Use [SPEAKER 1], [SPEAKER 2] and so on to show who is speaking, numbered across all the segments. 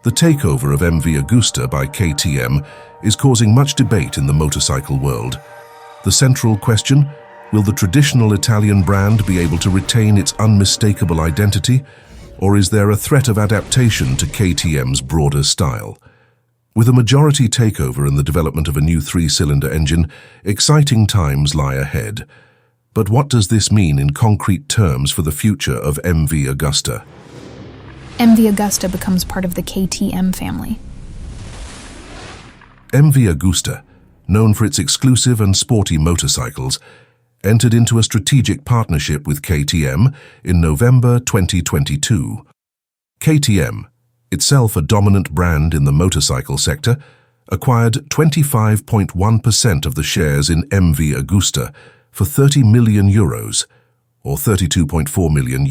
[SPEAKER 1] The takeover of MV Agusta by KTM is causing much debate in the motorcycle world. The central question: will the traditional Italian brand be able to retain its unmistakable identity, or is there a threat of adaptation to KTM's broader style? With a majority takeover and the development of a new three-cylinder engine, exciting times lie ahead. But what does this mean in concrete terms for the future of MV Agusta?
[SPEAKER 2] MV Agusta becomes part of the KTM family.
[SPEAKER 1] MV Agusta, known for its exclusive and sporty motorcycles, entered into a strategic partnership with KTM in November 2022. KTM, itself a dominant brand in the motorcycle sector, acquired 25.1% of the shares in MV Agusta for €30 million, or $32.4 million.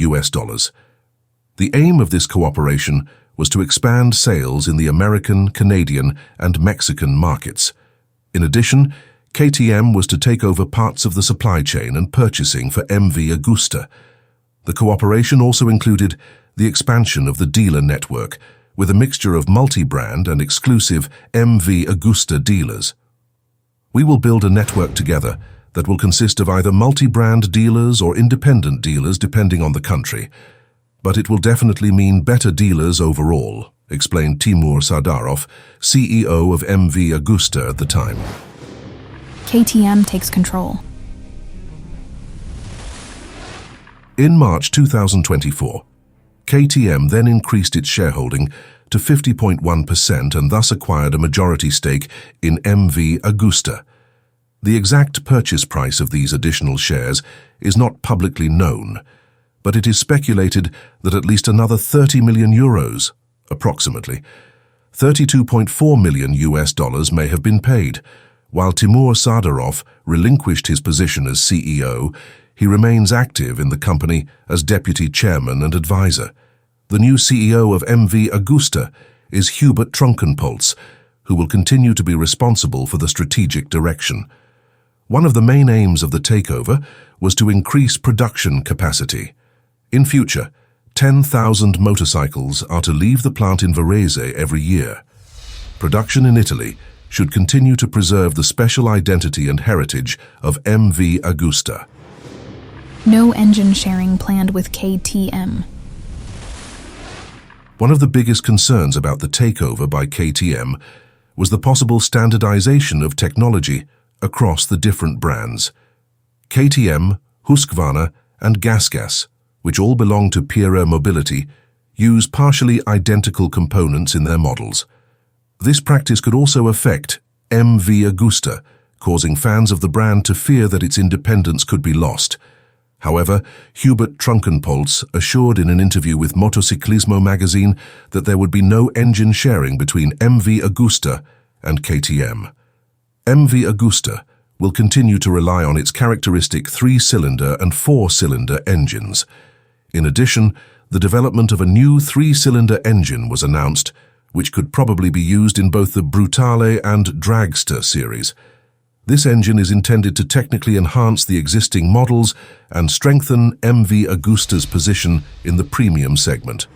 [SPEAKER 1] The aim of this cooperation was to expand sales in the American, Canadian, and Mexican markets. In addition, KTM was to take over parts of the supply chain and purchasing for MV Agusta. The cooperation also included the expansion of the dealer network, with a mixture of multi-brand and exclusive MV Agusta dealers. We will build a network together that will consist of either multi-brand dealers or independent dealers depending on the country. But it will definitely mean better dealers overall, explained Timur Sardarov, CEO of MV Agusta at the time.
[SPEAKER 2] KTM takes control.
[SPEAKER 1] In March 2024, KTM then increased its shareholding to 50.1% and thus acquired a majority stake in MV Agusta. The exact purchase price of these additional shares is not publicly known, but it is speculated that at least another €30 million, approximately $32.4 million may have been paid. While Timur Sardarov relinquished his position as CEO, he remains active in the company as deputy chairman and advisor. The new CEO of MV Agusta is Hubert Trunkenpolz, who will continue to be responsible for the strategic direction. One of the main aims of the takeover was to increase production capacity. In future, 10,000 motorcycles are to leave the plant in Varese every year. Production in Italy should continue to preserve the special identity and heritage of MV Agusta.
[SPEAKER 2] No engine sharing planned with KTM.
[SPEAKER 1] One of the biggest concerns about the takeover by KTM was the possible standardization of technology across the different brands. KTM, Husqvarna, and GasGas, which all belong to Pierer Mobility, use partially identical components in their models. This practice could also affect MV Agusta, causing fans of the brand to fear that its independence could be lost. However, Hubert Trunkenpolz assured in an interview with Motorcyclismo magazine that there would be no engine sharing between MV Agusta and KTM. MV Agusta will continue to rely on its characteristic three-cylinder and four-cylinder engines. In addition, the development of a new three-cylinder engine was announced, which could probably be used in both the Brutale and Dragster series. This engine is intended to technically enhance the existing models and strengthen MV Agusta's position in the premium segment.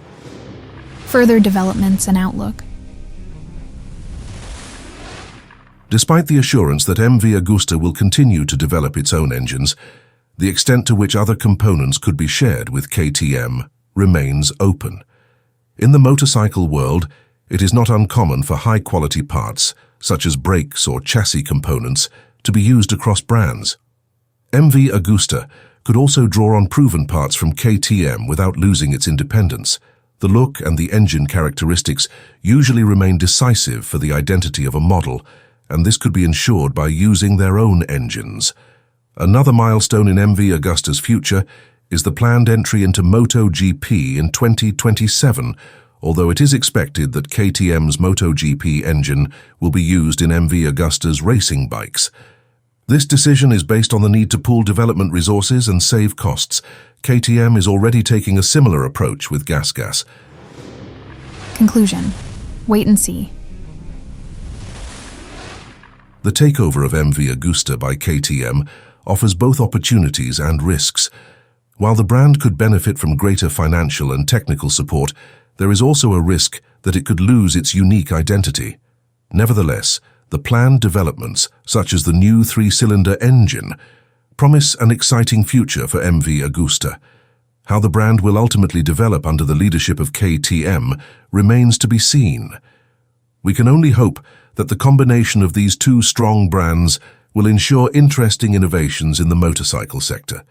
[SPEAKER 2] Further developments and outlook.
[SPEAKER 1] Despite the assurance that MV Agusta will continue to develop its own engines, the extent to which other components could be shared with KTM remains open. In the motorcycle world, it is not uncommon for high-quality parts, such as brakes or chassis components, to be used across brands. MV Agusta could also draw on proven parts from KTM without losing its independence. The look and the engine characteristics usually remain decisive for the identity of a model, and this could be ensured by using their own engines. Another milestone in MV Agusta's future is the planned entry into MotoGP in 2027, although it is expected that KTM's MotoGP engine will be used in MV Agusta's racing bikes. This decision is based on the need to pool development resources and save costs. KTM is already taking a similar approach with GasGas.
[SPEAKER 2] Conclusion. Wait and see.
[SPEAKER 1] The takeover of MV Agusta by KTM offers both opportunities and risks. While the brand could benefit from greater financial and technical support, there is also a risk that it could lose its unique identity. Nevertheless, the planned developments, such as the new 3-cylinder engine, promise an exciting future for MV Agusta. How the brand will ultimately develop under the leadership of KTM remains to be seen. We can only hope that the combination of these two strong brands will ensure interesting innovations in the motorcycle sector.